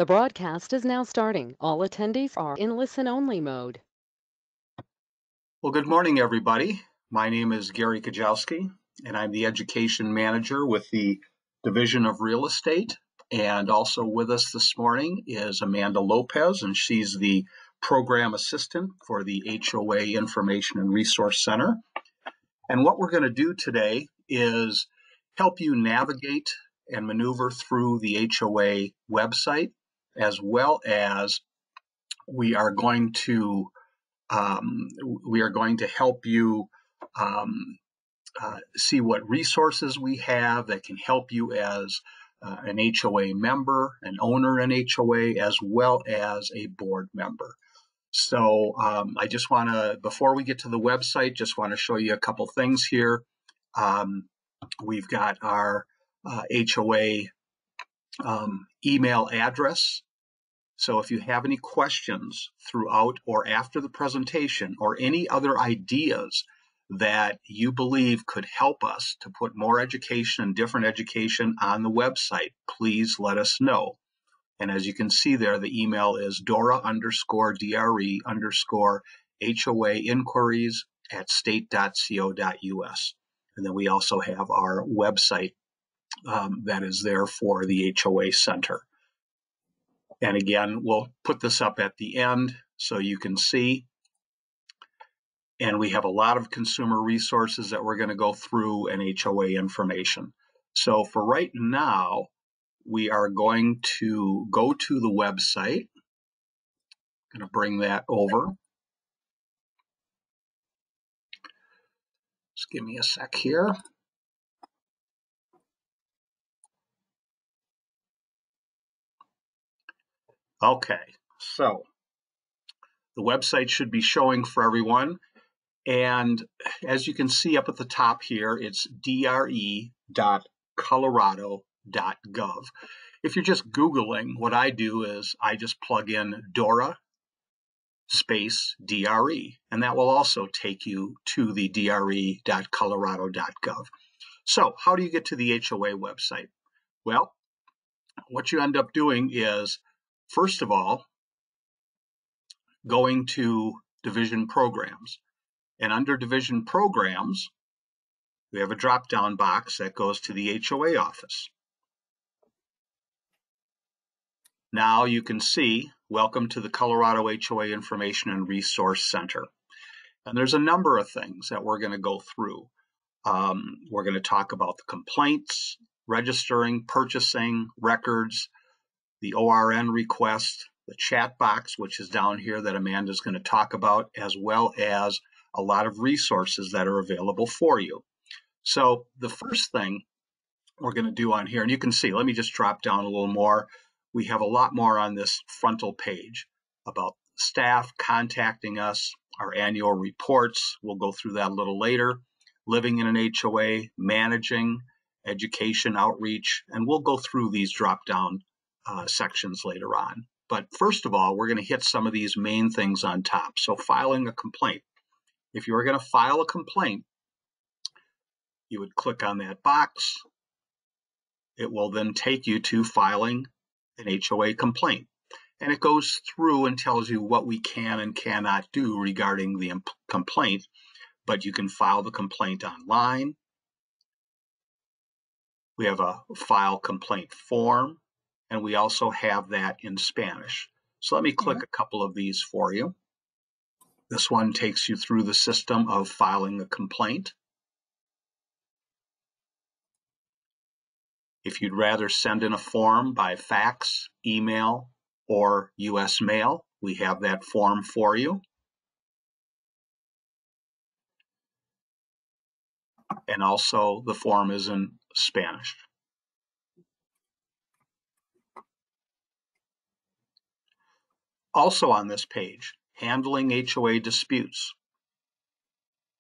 The broadcast is now starting. All attendees are in listen-only mode. Well, good morning, everybody. My name is Gary Kajowski, and I'm the Education Manager with the Division of Real Estate. And also with us this morning is Amanda Lopez, and she's the Program Assistant for the HOA Information and Resource Center. And what we're going to do today is help you navigate and maneuver through the HOA website, as well as we are going to help you see what resources we have that can help you as an HOA member, an owner in HOA, as well as a board member. So I just want to, before we get to the website, just want to show you a couple things here. We've got our HOA email address. So if you have any questions throughout or after the presentation, or any other ideas that you believe could help us to put more education and different education on the website, please let us know. And as you can see there, the email is Dora_DRE_HOA inquiries at state.co.us. And then we also have our website that is there for the HOA Center. And again, we'll put this up at the end so you can see. And we have a lot of consumer resources that we're going to go through and HOA information. So for right now, we are going to go to the website. I'm going to bring that over. Just give me a sec here. Okay, so the website should be showing for everyone. And as you can see up at the top here, it's dre.colorado.gov. If you're just Googling, what I do is I just plug in Dora space DRE, and that will also take you to the dre.colorado.gov. So how do you get to the HOA website? Well, what you end up doing is, first of all, going to Division Programs. And under Division Programs, we have a drop-down box that goes to the HOA office. Now you can see, welcome to the Colorado HOA Information and Resource Center. And there's a number of things that we're going to go through. We're going to talk about the complaints, registering, purchasing, records, the ORN request, the chat box, which is down here that Amanda's going to talk about, as well as a lot of resources that are available for you. So the first thing we're going to do on here, and you can see, let me just drop down a little more. We have a lot more on this frontal page about staff contacting us, our annual reports. We'll go through that a little later. Living in an HOA, managing, education, outreach, and we'll go through these drop-down sections later on. But first of all, we're going to hit some of these main things on top. So filing a complaint. If you were going to file a complaint, you would click on that box. It will then take you to filing an HOA complaint. And it goes through and tells you what we can and cannot do regarding the complaint. But you can file the complaint online. We have a file complaint form, and we also have that in Spanish. So let me click a couple of these for you. This one takes you through the system of filing a complaint. If you'd rather send in a form by fax, email, or US mail, we have that form for you. And also the form is in Spanish. Also on this page, handling HOA disputes.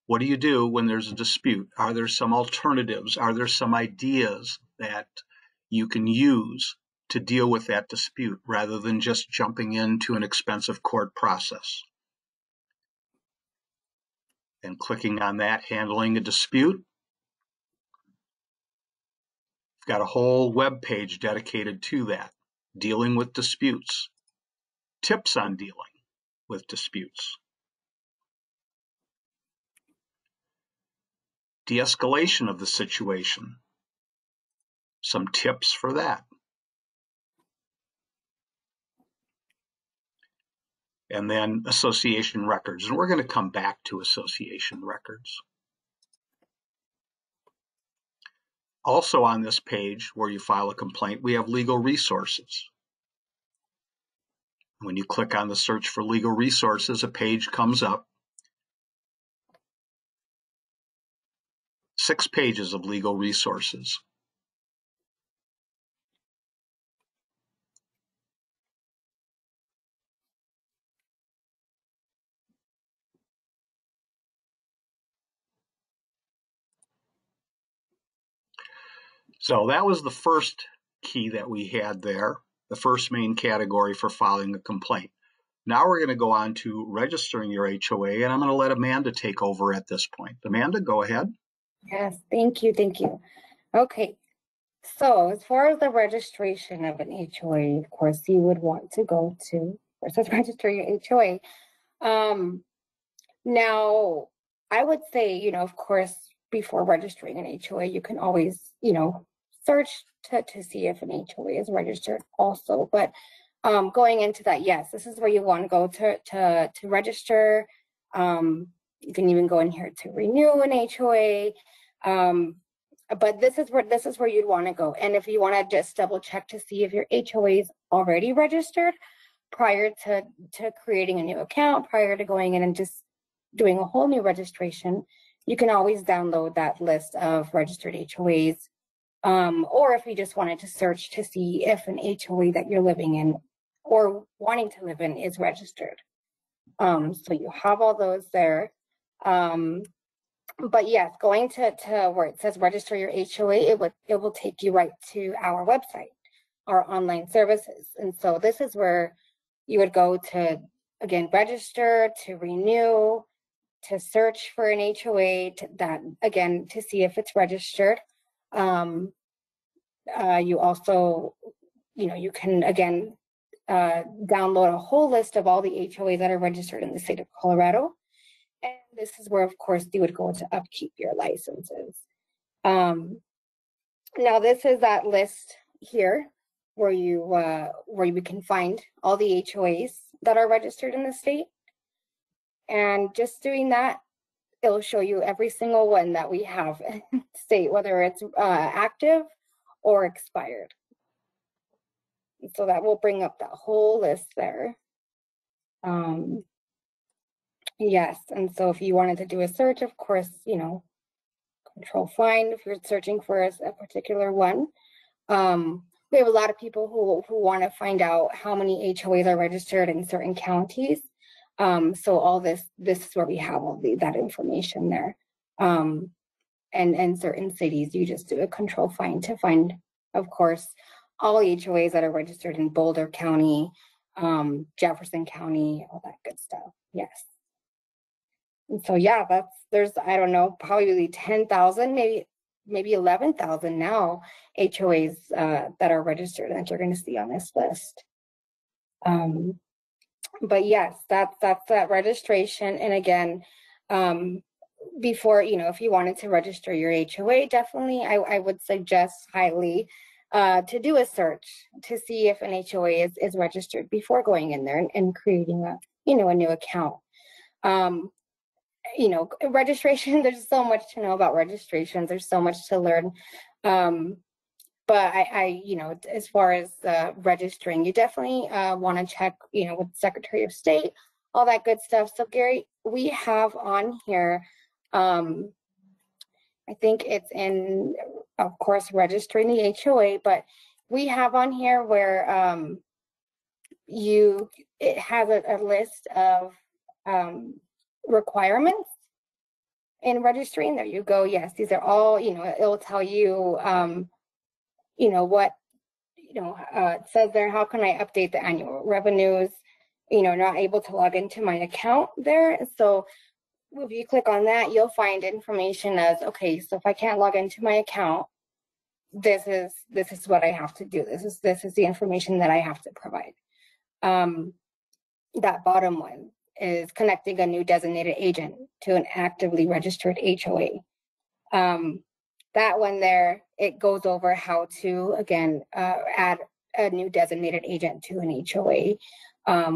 What do you do when there's a dispute? Are there some alternatives? Are there some ideas that you can use to deal with that dispute rather than just jumping into an expensive court process? And clicking on that, handling a dispute. We've got a whole web page dedicated to that. dealing with disputes, tips on dealing with disputes, de-escalation of the situation, some tips for that. And then association records. And we're going to come back to association records. Also on this page where you file a complaint, we have legal resources. When you click on the search for legal resources, a page comes up. 6 pages of legal resources. So that was the first key that we had there, the first main category for filing a complaint. Now we're going to go on to registering your HOA, and I'm going to let Amanda take over at this point. Amanda, go ahead. Yes, thank you, thank you. Okay, so as far as the registration of an HOA, of course, you would want to go to where it says register your HOA. Now, I would say, of course, before registering an HOA, you can always, search to see if an HOA is registered also. But going into that, yes, this is where you want to go to register. You can even go in here to renew an HOA. But this is where you'd want to go. And if you want to just double check to see if your HOA is already registered prior to creating a new account, prior to going in and just doing a whole new registration, you can always download that list of registered HOAs. Or if you just wanted to search to see if an HOA that you're living in or wanting to live in is registered. So you have all those there. But yes, going to where it says register your HOA, it will take you right to our website, our online services. And so this is where you would go to, again, register, to renew, to search for an HOA, to see if it's registered. You also, you can, again, download a whole list of all the HOAs that are registered in the state of Colorado. And this is where, of course, you would go to upkeep your licenses. Now, this is that list here where you can find all the HOAs that are registered in the state. And just doing that, it'll show you every single one that we have in the state, whether it's active or expired. And so that will bring up that whole list there. Yes, and so if you wanted to do a search, of course, control find if you're searching for a particular one. We have a lot of people who want to find out how many HOAs are registered in certain counties. So all this is where we have all that information there. And certain cities, you just do a control find to find, of course, all HOAs that are registered in Boulder County, Jefferson County, all that good stuff. Yes. And so, yeah, there's, I don't know, probably 10,000, maybe 11,000 now HOAs that are registered that you're going to see on this list. But yes, that's that registration. And again, before, if you wanted to register your HOA, definitely I would suggest highly to do a search to see if an HOA is registered before going in there and creating a new account. Registration, there's so much to know about registrations. There's so much to learn. But I as far as registering, you definitely want to check, with Secretary of State, all that good stuff. So Gary, we have on here, I think it's in, of course, registering the HOA, but we have on here where it has a list of requirements in registering. There you go. Yes, these are all, it'll tell you, what, it says there, how can I update the annual revenues, not able to log into my account there. So if you click on that, you'll find information as, okay, so if I can't log into my account, this is what I have to do. This is the information that I have to provide. That bottom one is connecting a new designated agent to an actively registered HOA. That one there, it goes over how to, again, add a new designated agent to an HOA,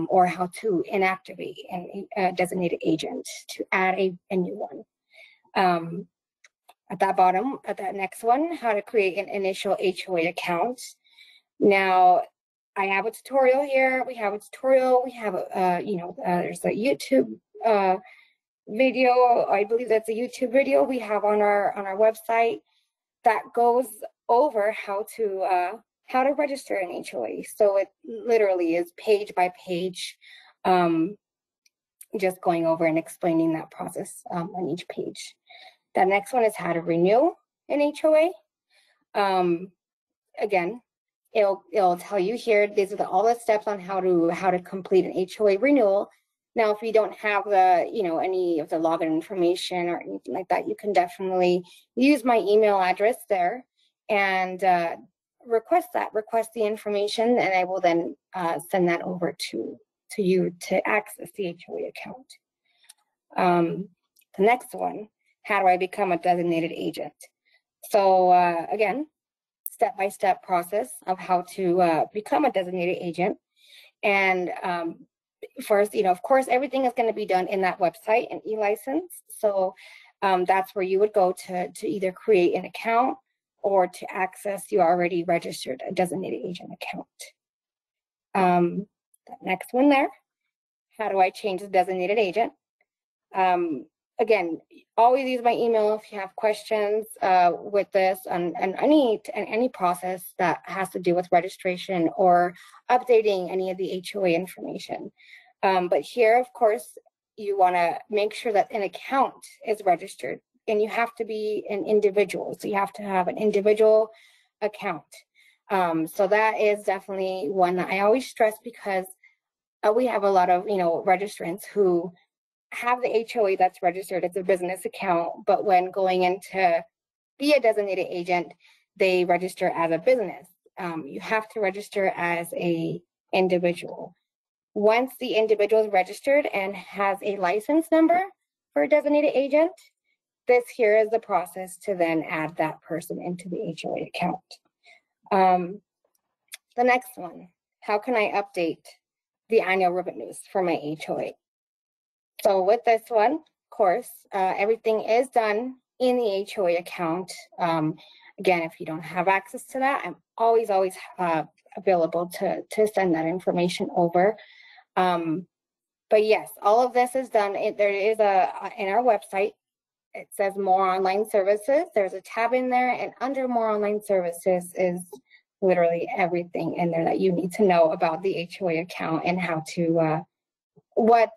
or how to inactivate a designated agent to add a new one. At that bottom, at that next one, how to create an initial HOA account. Now, I have a tutorial here. We have a tutorial. We have there's a YouTube video. I believe that's a YouTube video we have on our website that goes over how to register an HOA. So it literally is page by page, just going over and explaining that process on each page. The next one is how to renew an HOA. Again, it'll tell you here, these are all the steps on how to complete an HOA renewal. Now, if you don't have any of the login information or anything like that, you can definitely use my email address there and request the information, and I will then send that over to you to access the HOA account. The next one, how do I become a designated agent? So again, step-by-step process of how to become a designated agent. And first, of course, everything is going to be done in that website, an e-license. So that's where you would go to either create an account or to access your already registered a designated agent account. The next one there, how do I change the designated agent? Again, always use my email if you have questions with this and any process that has to do with registration or updating any of the HOA information. But here, of course, you want to make sure that an account is registered, and you have to be an individual. So you have to have an individual account. So that is definitely one that I always stress, because we have a lot of registrants who have the HOA that's registered as a business account, but when going in to be a designated agent, they register as a business. You have to register as a individual. Once the individual is registered and has a license number for a designated agent, this here is the process to then add that person into the HOA account. The next one, how can I update the annual revenues for my HOA? So with this one, of course, everything is done in the HOA account. Again, if you don't have access to that, I'm always available to send that information over. But yes, all of this is done. There is in our website, it says more online services. There's a tab in there, and under more online services is literally everything in there that you need to know about the HOA account and how to what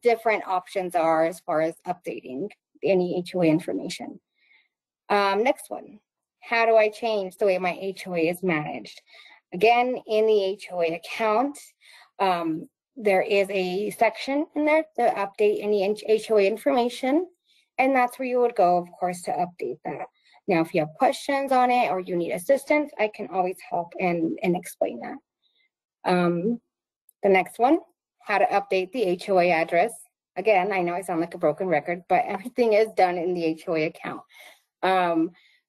different options are as far as updating any HOA information. Next one, how do I change the way my HOA is managed? Again, in the HOA account, there is a section in there to update any HOA information, and that's where you would go, of course, to update that. Now, if you have questions on it or you need assistance, I can always help and explain that. The next one, how to update the HOA address. Again, I know I sound like a broken record, but everything is done in the HOA account.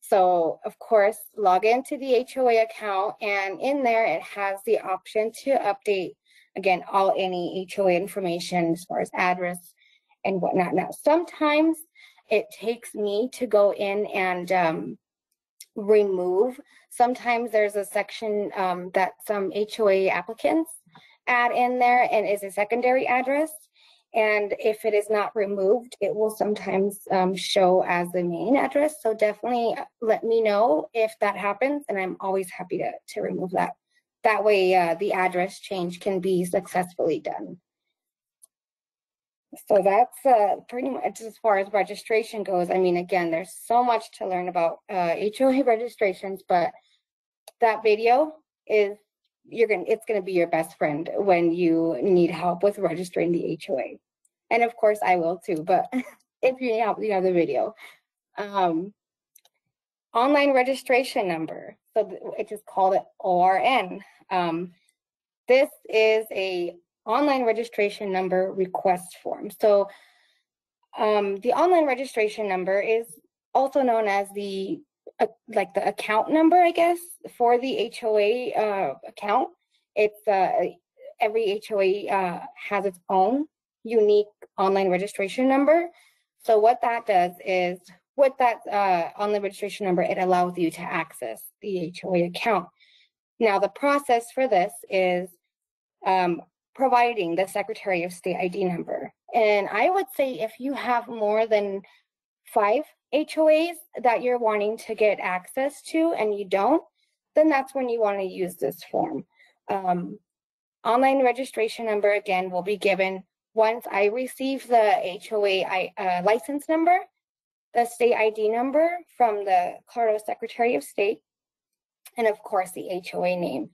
So of course, log into the HOA account, and in there it has the option to update, again, any HOA information as far as address and whatnot. Now, sometimes it takes me to go in and remove. Sometimes there's a section that some HOA applicants add in there and is a secondary address. And if it is not removed, it will sometimes show as the main address. So definitely let me know if that happens, and I'm always happy to remove that. That way the address change can be successfully done. So that's pretty much as far as registration goes. I mean, again, there's so much to learn about HOA registrations, but that video is it's gonna be your best friend when you need help with registering the HOA. And of course I will too, but if you need help, you have the video. online registration number. So it is called an ORN. This is a online registration number request form. So the online registration number is also known as the like the account number, I guess, for the HOA account. It's every HOA has its own unique online registration number. So what that does is, with that online registration number, it allows you to access the HOA account. Now, the process for this is providing the Secretary of State ID number. And I would say if you have more than 5 HOAs that you're wanting to get access to and you don't, then that's when you want to use this form. Online registration number, again, will be given once I receive the HOA license number, the state ID number from the Colorado Secretary of State, and of course the HOA name.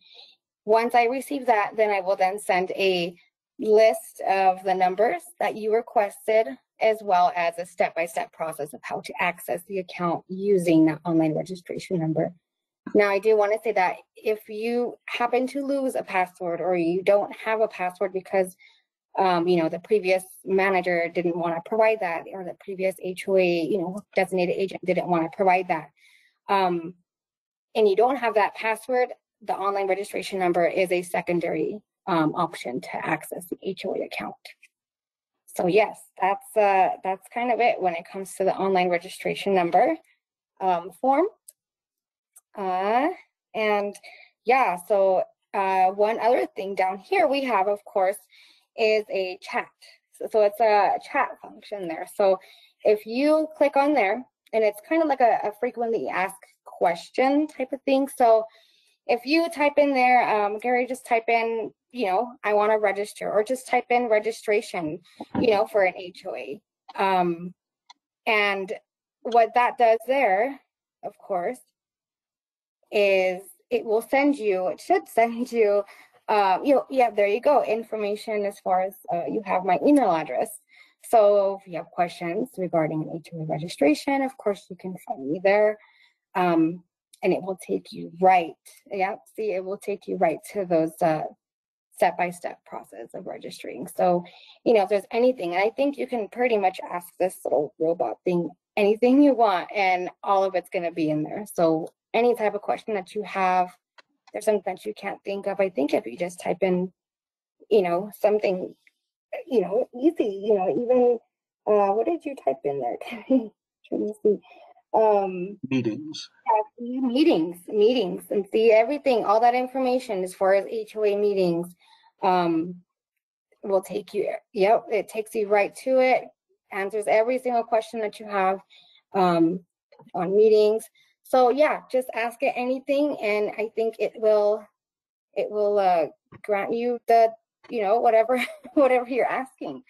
Once I receive that, then I will then send a list of the numbers that you requested, as well as a step-by-step process of how to access the account using that online registration number. Now, I do want to say that if you happen to lose a password or you don't have a password because the previous manager didn't want to provide that, or the previous HOA, designated agent didn't want to provide that, and you don't have that password, the online registration number is a secondary option to access the HOA account. So yes, that's kind of it when it comes to the online registration number form. And yeah, so one other thing down here we have, of course, is a chat. So it's a chat function there. So if you click on there, and it's kind of like a frequently asked question type of thing. So if you type in there, Gary, just type in, I want to register, or just type in registration, for an HOA. And what that does there, of course, is it should send you, yeah, there you go, information as far as you have my email address. So if you have questions regarding an HOA registration, of course, you can find me there. And it will take you right, it will take you right to those step-by-step process of registering. So, if there's anything, and I think you can pretty much ask this little robot thing anything you want, and all of it's going to be in there. So any type of question that you have, there's something that you can't think of, I think if you just type in, something, easy, even, what did you type in there? Trying to see. Meetings. Meetings, and see everything, all that information as far as HOA meetings will take you, it takes you right to it, answers every single question that you have on meetings. So yeah, just ask it anything, and I think it will grant you the, whatever whatever you're asking.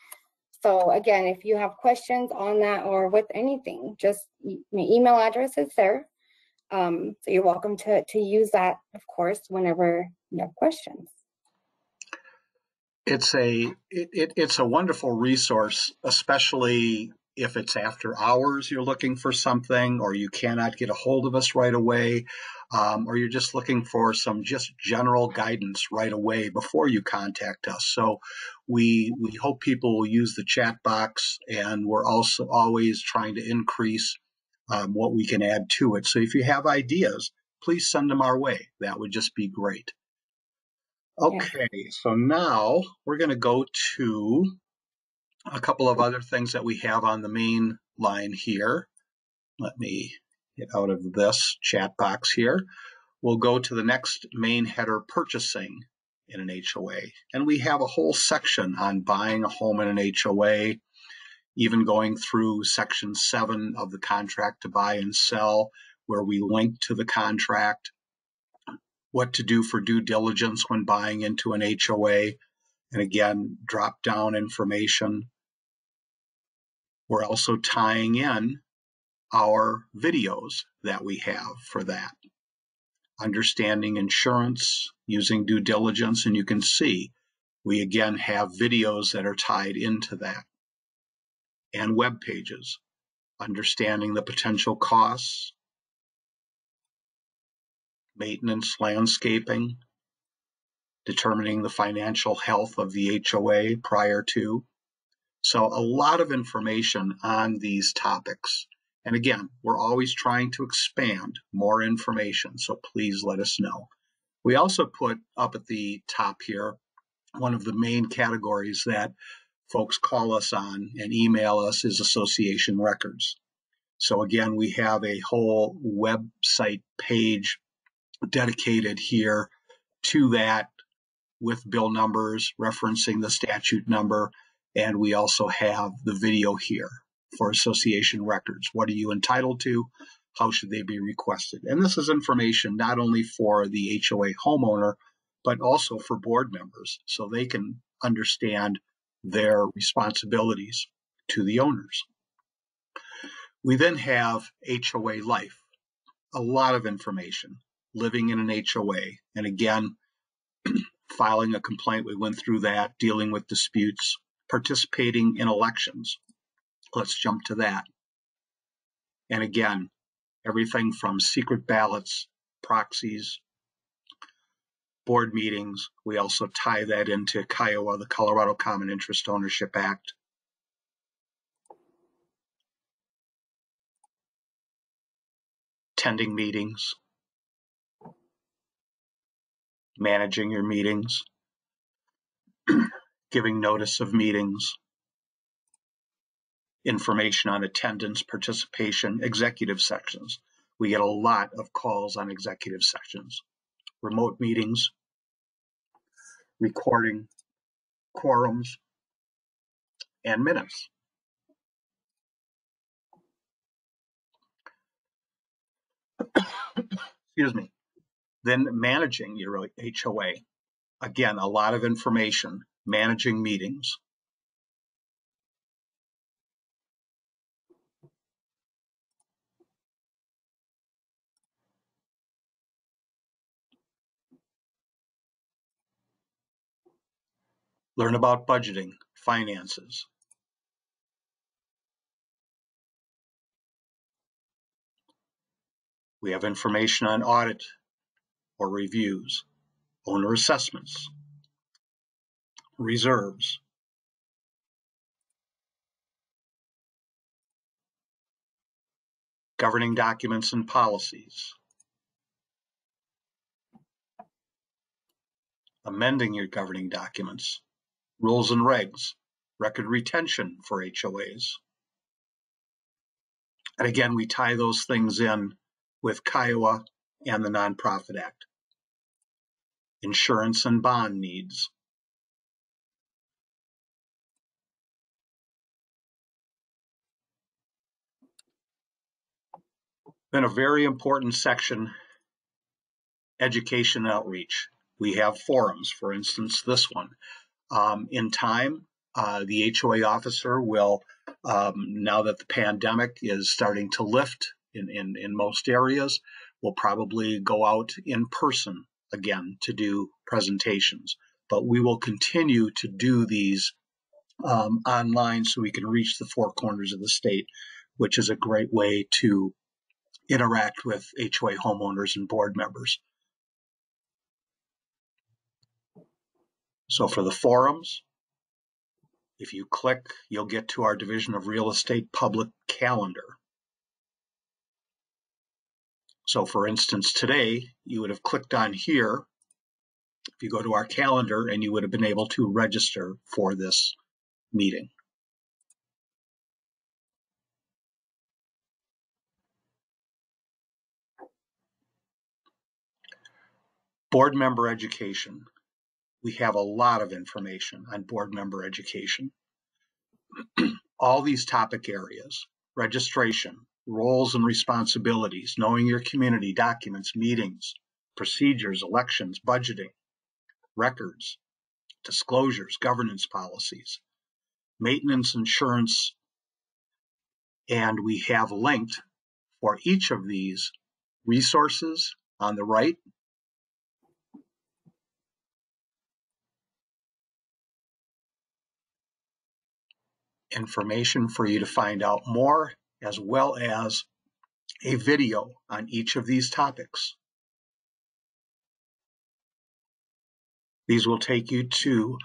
So again, if you have questions on that or with anything, just my email address is there. So you're welcome to use that, of course, whenever you have questions. It's a wonderful resource, especially if it's after hours you're looking for something, or you cannot get a hold of us right away, or you're just looking for some just general guidance right away before you contact us. So we hope people will use the chat box, and we're also always trying to increase what we can add to it. So if you have ideas, please send them our way. That would just be great. Okay, so now we're going to go to a couple of other things that we have on the main line here. Let me get out of this chat box here. We'll go to the next main header, purchasing in an HOA. And we have a whole section on buying a home in an HOA, even going through section 7 of the contract to buy and sell, where we link to the contract, what to do for due diligence when buying into an HOA, and again, drop down information. We're also tying in our videos that we have for that. Understanding insurance, using due diligence, and you can see we again have videos that are tied into that. And web pages, understanding the potential costs, maintenance, landscaping, determining the financial health of the HOA prior to. So a lot of information on these topics. And again, we're always trying to expand more information, so please let us know. We also put up at the top here one of the main categories that folks call us on and email us is association records. So again, we have a whole website page dedicated here to that with bill numbers referencing the statute number. And we also have the video here for association records. What are you entitled to? How should they be requested? And this is information not only for the HOA homeowner, but also for board members so they can understand their responsibilities to the owners. We then have HOA life, a lot of information, living in an HOA. And again, filing a complaint, we went through that, dealing with disputes, participating in elections. Let's jump to that. And again, everything from secret ballots, proxies, board meetings. We also tie that into KIOA, the Colorado Common Interest Ownership Act. Attending meetings, managing your meetings, giving notice of meetings, information on attendance, participation, executive sections. We get a lot of calls on executive sections, remote meetings, recording, quorums, and minutes. Excuse me. Then managing your HOA. Again, a lot of information, managing meetings. Learn about budgeting, finances. We have information on audit or reviews, owner assessments, reserves, governing documents and policies, amending your governing documents, rules and regs, record retention for HOAs. And again, we tie those things in with KIOA and the Nonprofit Act. Insurance and bond needs. Then a very important section, education outreach. We have forums, for instance, this one. In time, the HOA officer will, now that the pandemic is starting to lift in most areas, will probably go out in person again to do presentations. But we will continue to do these online so we can reach the four corners of the state, which is a great way to interact with HOA homeowners and board members. So for the forums, if you click, you'll get to our Division of Real Estate public calendar. So for instance, today, you would have clicked on here. If you go to our calendar, and you would have been able to register for this meeting. Board member education. We have a lot of information on board member education. All these topic areas, registration, roles and responsibilities, knowing your community, documents, meetings, procedures, elections, budgeting, records, disclosures, governance policies, maintenance, insurance, and we have linked for each of these resources on the right. Information for you to find out more, as well as a video on each of these topics. These will take you to,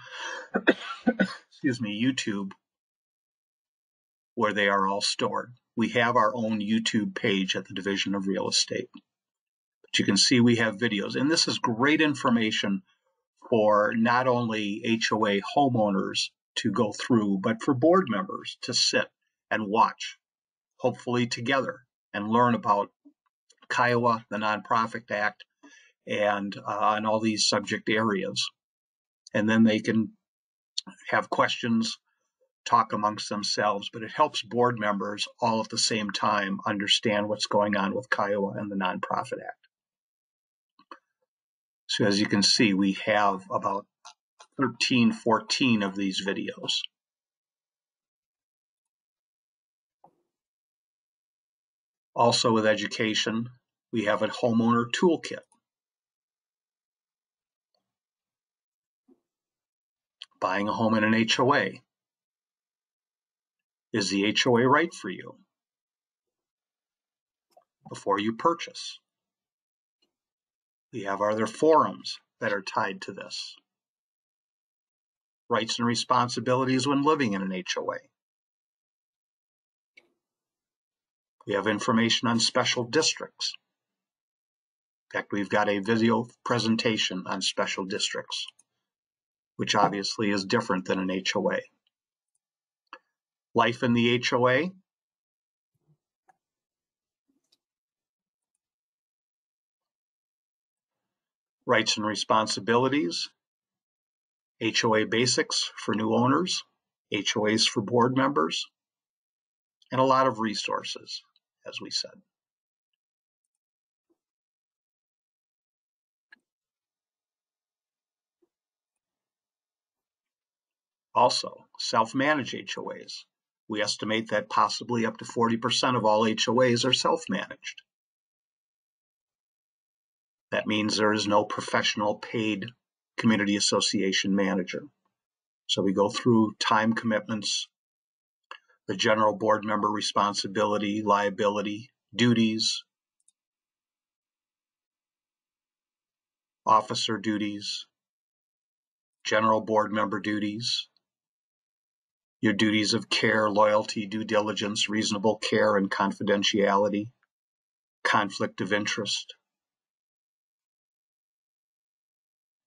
excuse me, YouTube, where they are all stored. We have our own YouTube page at the Division of Real Estate. But you can see we have videos, and this is great information for not only HOA homeowners to go through, but for board members to sit and watch, hopefully together, and learn about Kiowa, the Nonprofit Act, and on all these subject areas. And then they can have questions, talk amongst themselves, but it helps board members all at the same time understand what's going on with Kiowa and the Nonprofit Act. So as you can see, we have about 13, 14 of these videos. Also with education, we have a homeowner toolkit. Buying a home in an HOA. Is the HOA right for you? Before you purchase. We have other forums that are tied to this. Rights and responsibilities when living in an HOA. We have information on special districts. In fact, we've got a video presentation on special districts, which obviously is different than an HOA. Life in the HOA. Rights and responsibilities. HOA basics for new owners. HOAs for board members. And a lot of resources, as we said. Also, self-managed HOAs. We estimate that possibly up to 40% of all HOAs are self-managed. That means there is no professional paid community association manager. So we go through time commitments, the general board member responsibility, liability, duties, officer duties, general board member duties, your duties of care, loyalty, due diligence, reasonable care and confidentiality, conflict of interest.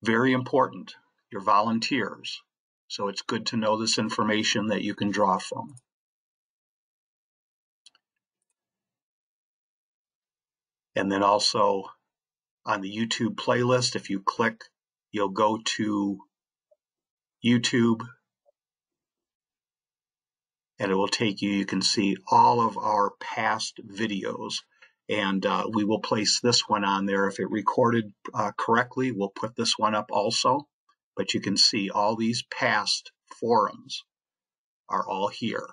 Very important, your volunteers. So it's good to know this information that you can draw from. And then also on the YouTube playlist, if you click, you'll go to YouTube and it will take you, you can see all of our past videos. And we will place this one on there. If it recorded correctly, we'll put this one up also. But you can see all these past forums are all here.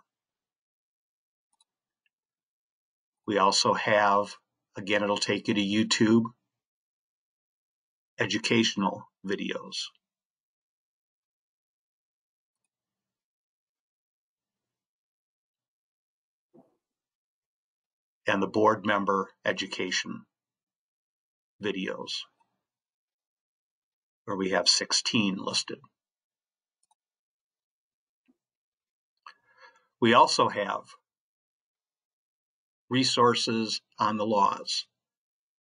We also have, again, it'll take you to YouTube, educational videos. And the board member education videos, where we have 16 listed. We also have resources on the laws,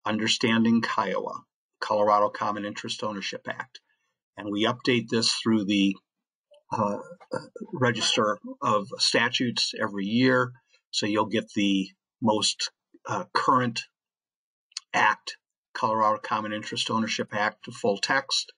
Understanding Kiowa, Colorado Common Interest Ownership Act. And we update this through the Register of Statutes every year. So you'll get the most current act, Colorado Common Interest Ownership Act, full text.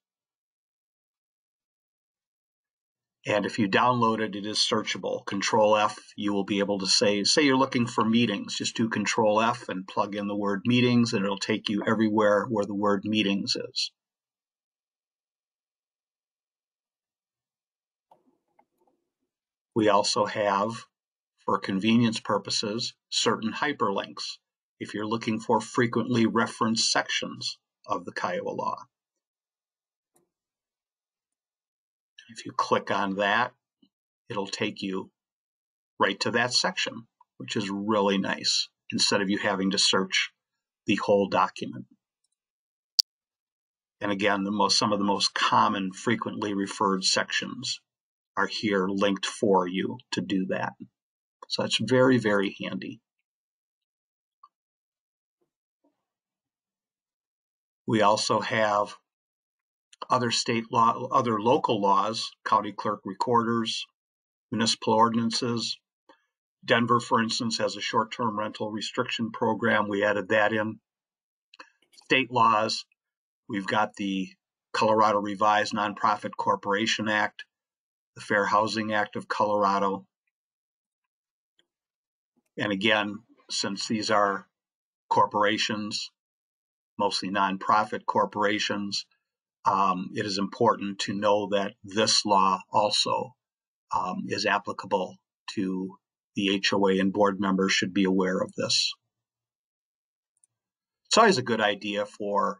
And if you download it, it is searchable. Control F, you will be able to say you're looking for meetings, just do Control F and plug in the word meetings, and it'll take you everywhere where the word meetings is. We also have, for convenience purposes, certain hyperlinks if you're looking for frequently referenced sections of the Kiowa law. If you click on that, it'll take you right to that section, which is really nice, instead of you having to search the whole document. And again, some of the most common frequently referred sections are here linked for you to do that. So that's very, very handy. We also have other state law, other local laws, county clerk recorders, municipal ordinances. Denver, for instance, has a short-term rental restriction program. We added that in. State laws, we've got the Colorado Revised Nonprofit Corporation Act, the Fair Housing Act of Colorado. And again, since these are corporations, mostly nonprofit corporations, it is important to know that this law also is applicable to the HOA, and board members should be aware of this. It's always a good idea for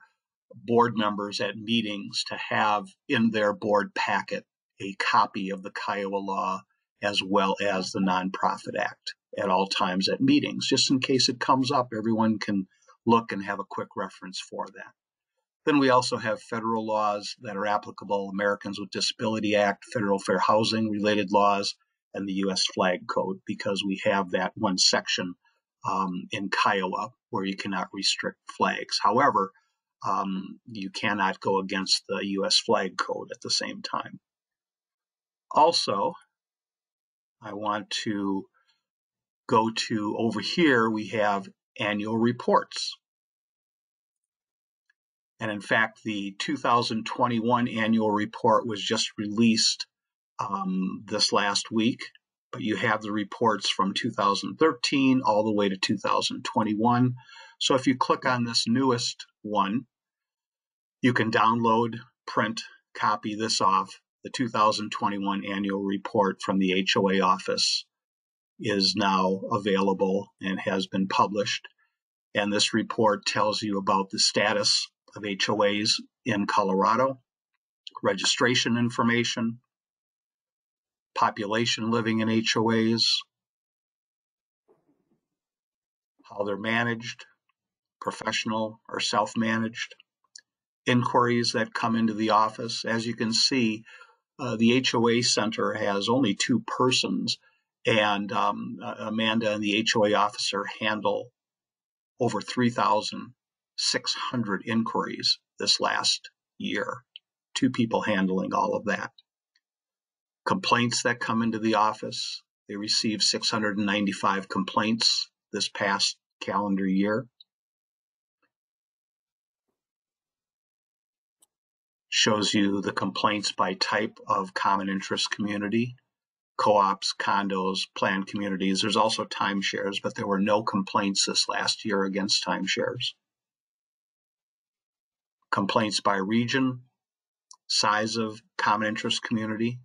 board members at meetings to have in their board packet a copy of the Kiowa law as well as the Nonprofit Act at all times at meetings, just in case it comes up. Everyone can look and have a quick reference for that. Then we also have federal laws that are applicable, Americans with Disability Act, Federal Fair Housing related laws, and the U.S. Flag Code, because we have that one section in Kiowa where you cannot restrict flags. However, you cannot go against the U.S. Flag Code at the same time. Also, I want to go to over here, we have annual reports. And in fact, the 2021 annual report was just released this last week, but you have the reports from 2013 all the way to 2021. So if you click on this newest one, you can download, print, copy this off. The 2021 annual report from the HOA office is now available and has been published. And this report tells you about the status of HOAs in Colorado, registration information, population living in HOAs, how they're managed, professional or self-managed, inquiries that come into the office. As you can see, the HOA center has only 2 persons, and Amanda and the HOA officer handle over 3,600 inquiries this last year. 2 people handling all of that. Complaints that come into the office, they received 695 complaints this past calendar year. Shows you the complaints by type of common interest community, co-ops, condos, planned communities. There's also timeshares, but there were no complaints this last year against timeshares. Complaints by region, size of common interest community,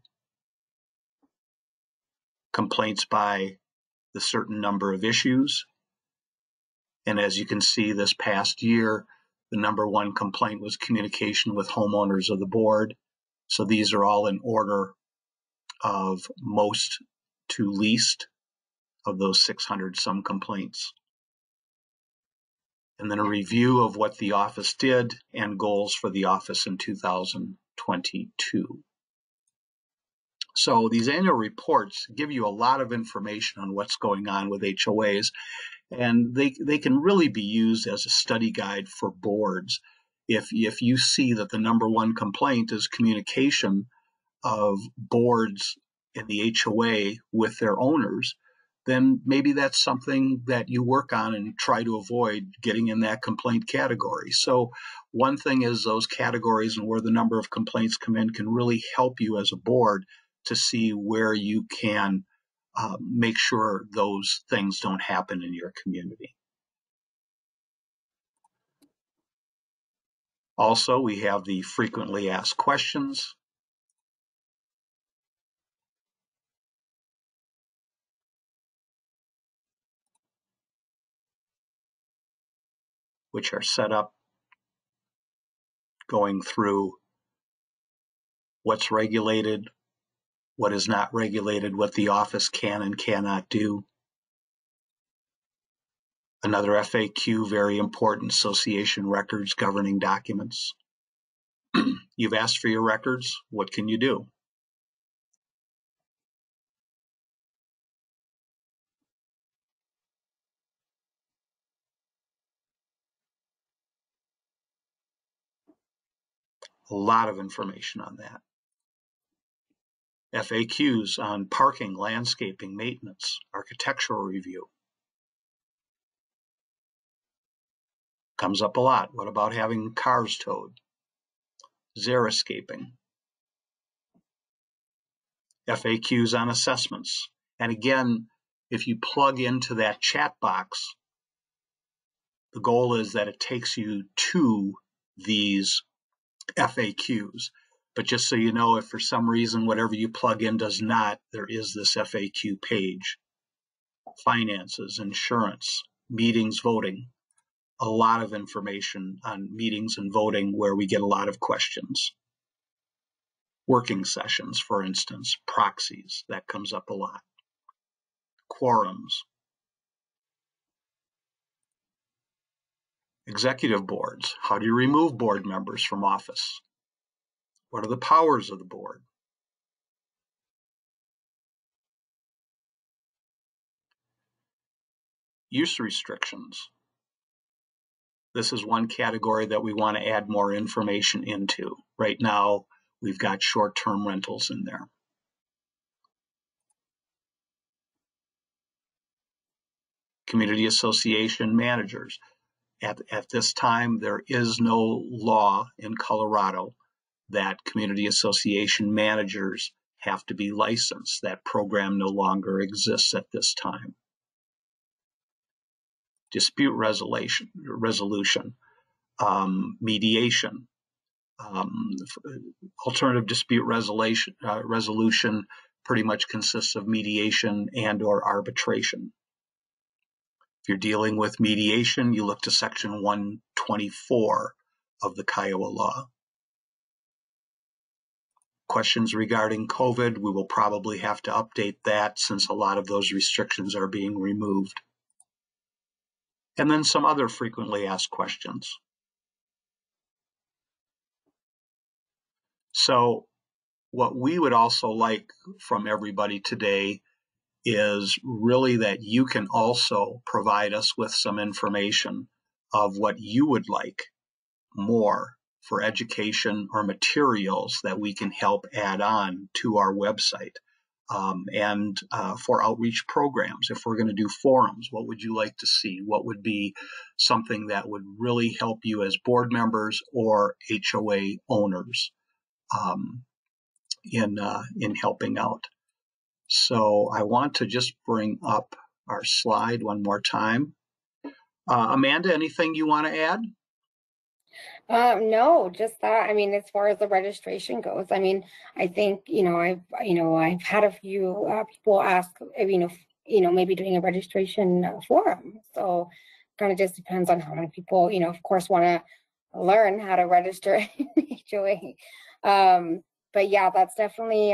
complaints by the certain number of issues. And as you can see, this past year, the number 1 complaint was communication with homeowners of the board. So these are all in order of most to least of those 600 some complaints. And then a review of what the office did and goals for the office in 2022. So these annual reports give you a lot of information on what's going on with HOAs, and they can really be used as a study guide for boards. If you see that the number 1 complaint is communication of boards in the HOA with their owners, then maybe that's something that you work on and try to avoid getting in that complaint category. So one thing is those categories and where the number of complaints come in can really help you as a board to see where you can make sure those things don't happen in your community. Also, we have the frequently asked questions. Which are set up going through what's regulated, what is not regulated, what the office can and cannot do. Another FAQ, very important, association records governing documents. You've asked for your records. What can you do? A lot of information on that. FAQs on parking, landscaping, maintenance, architectural review. Comes up a lot. What about having cars towed? Xeriscaping. FAQs on assessments. And again, if you plug into that chat box, the goal is that it takes you to these FAQs. But just so you know, if for some reason whatever you plug in does not, there is this FAQ page. Finances, insurance, meetings, voting. A lot of information on meetings and voting where we get a lot of questions. Working sessions, for instance, proxies, that comes up a lot. Quorums. Executive boards. How do you remove board members from office? What are the powers of the board? Use restrictions. This is one category that we want to add more information into. Right now, we've got short-term rentals in there. Community association managers. At this time, there is no law in Colorado that community association managers have to be licensed. That program no longer exists at this time. Dispute resolution, mediation, alternative dispute resolution pretty much consists of mediation and or arbitration. If you're dealing with mediation, you look to section 124 of the Kiowa law. Questions regarding COVID, we will probably have to update that since a lot of those restrictions are being removed. And then some other frequently asked questions. So what we would also like from everybody today is really that you can also provide us with some information of what you would like more for education or materials that we can help add on to our website. And for outreach programs, if we're going to do forums, what would you like to see? What would be something that would really help you as board members or HOA owners in helping out? So I want to just bring up our slide one more time. Amanda, anything you want to add? No, just that. I mean, as far as the registration goes, I mean, I think, I've had a few people ask, maybe doing a registration forum. So kind of just depends on how many people, of course, want to learn how to register HOA. But yeah, that's definitely,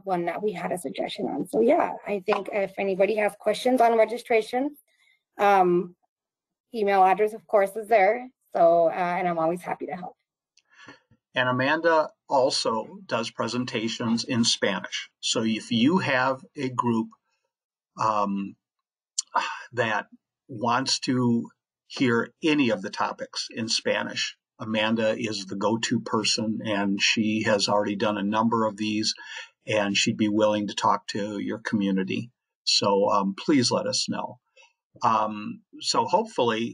one that we had a suggestion on. So yeah, I think if anybody has questions on registration, email address, of course, is there. So, and I'm always happy to help. And Amanda also does presentations in Spanish. So if you have a group that wants to hear any of the topics in Spanish, Amanda is the go-to person, and she has already done a number of these, and she'd be willing to talk to your community. So please let us know. So hopefully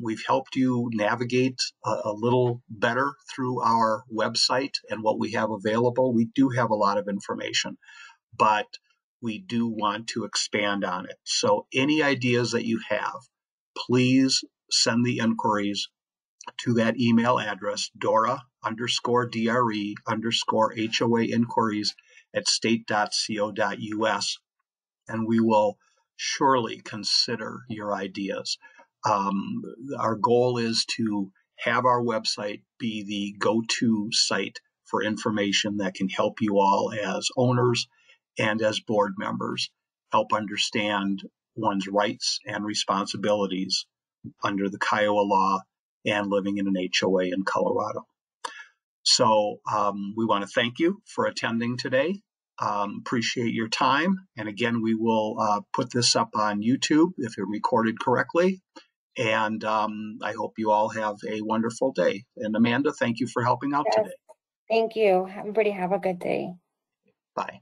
we've helped you navigate a little better through our website and what we have available. We do have a lot of information, but we do want to expand on it. So any ideas that you have, please send the inquiries to that email address, Dora_DRE_HOA inquiries at state.co.us, and we will surely consider your ideas. Our goal is to have our website be the go-to site for information that can help you all as owners and as board members help understand one's rights and responsibilities under the Kiowa law and living in an HOA in Colorado. So we want to thank you for attending today. Appreciate your time. And again, we will put this up on YouTube if it recorded correctly. And I hope you all have a wonderful day. And Amanda, thank you for helping out Yes, today. thank you. Everybody have a good day. Bye.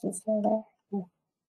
This is